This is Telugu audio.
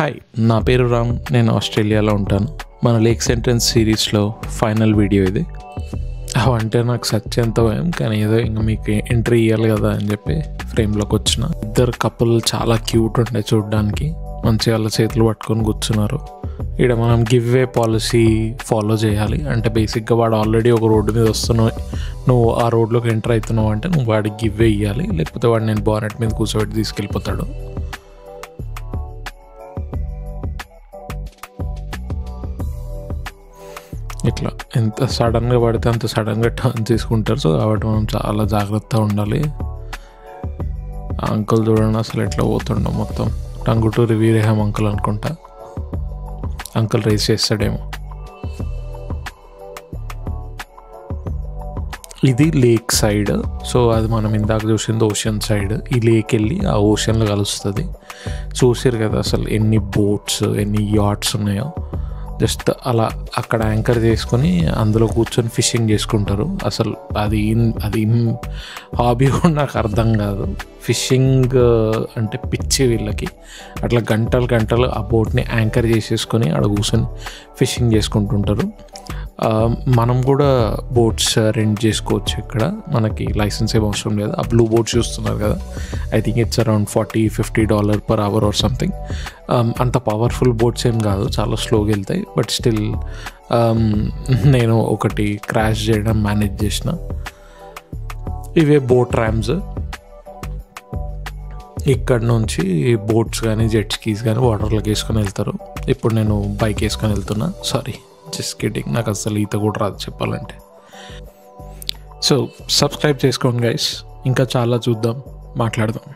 హాయ్, నా పేరు రామ్. నేను ఆస్ట్రేలియాలో ఉంటాను. మన లేక్స్ ఎంట్రన్స్ సిరీస్లో ఫైనల్ వీడియో ఇది. అవంటే నాకు సత్యంత భయం, కానీ ఏదో ఇంకా మీకు ఎంట్రీ ఇవ్వాలి కదా అని చెప్పి ఫ్రేమ్లోకి వచ్చిన. ఇద్దరు కపుల్ చాలా క్యూట్ ఉండే చూడడానికి. మంచిగా వాళ్ళ చేతులు పట్టుకొని కూర్చున్నారు. ఇక్కడ మనం గివ్ వే పాలసీ ఫాలో చేయాలి. అంటే బేసిక్గా వాడు ఆల్రెడీ ఒక రోడ్డు మీద వస్తున్నావు, నువ్వు ఆ రోడ్లోకి ఎంటర్ అవుతున్నావు అంటే నువ్వు వాడికి గివ్ వే ఇవ్వాలి, లేకపోతే వాడు నేను బానెట్ మీద కూర్చోబెట్టి తీసుకెళ్ళిపోతాడు. ఇట్లా ఎంత సడన్గా పడితే అంత సడన్గా టర్న్ తీసుకుంటారు. సో కాబట్టి మనం చాలా జాగ్రత్తగా ఉండాలి. ఆ అంకుల్ చూడండి అసలు ఎట్లా పోతుండో, మొత్తం టంగుటూరి వీరేహం అంకుల్ అనుకుంటా. అంకుల్ రేస్ చేస్తాడేమో. ఇది లేక్ సైడ్. సో అది మనం ఇందాక చూసింది ఓషన్ సైడ్. ఈ లేక్ వెళ్ళి ఆ ఓషన్లో కలుస్తుంది. చూసారు కదా అసలు ఎన్ని బోట్స్, ఎన్ని యాట్స్ ఉన్నాయో. జస్ట్ అలా అక్కడ యాంకర్ చేసుకొని అందులో కూర్చొని ఫిషింగ్ చేసుకుంటారు. అసలు అది హాబీ కూడా నాకు అర్థం కాదు. ఫిషింగ్ అంటే పిచ్చి వీళ్ళకి. అట్లా గంటలు ఆ బోట్ని యాంకర్ చేసేసుకొని అక్కడ కూర్చొని ఫిషింగ్ చేసుకుంటుంటారు. మనం కూడా బోట్స్ రెంట్ చేసుకోవచ్చు. ఇక్కడ మనకి లైసెన్స్ ఏం అవసరం లేదు. ఆ బ్లూ బోట్స్ చూస్తున్నారు కదా, I think it's around $40-50 per hour or something. అంత పవర్ఫుల్ బోట్స్ ఏం కాదు, చాలా స్లోగా వెళ్తాయి. బట్ స్టిల్ నేను ఒకటి క్రాష్ చేయడం మేనేజ్ చేసిన. ఇవే బోట్ ర్యామ్స్. ఇక్కడ నుంచి బోట్స్ కానీ జెట్ స్కీస్ కానీ వాటర్లోకి వేసుకొని వెళ్తారు. ఇప్పుడు నేను బైక్ వేసుకొని వెళ్తున్నా. Sorry, just kidding. నాకు అసలు ఈత కూడా రాదు చెప్పాలంటే. సో సబ్స్క్రైబ్ చేసుకోండి గైస్. ఇంకా చాలా చూద్దాం, మాట్లాడదాం.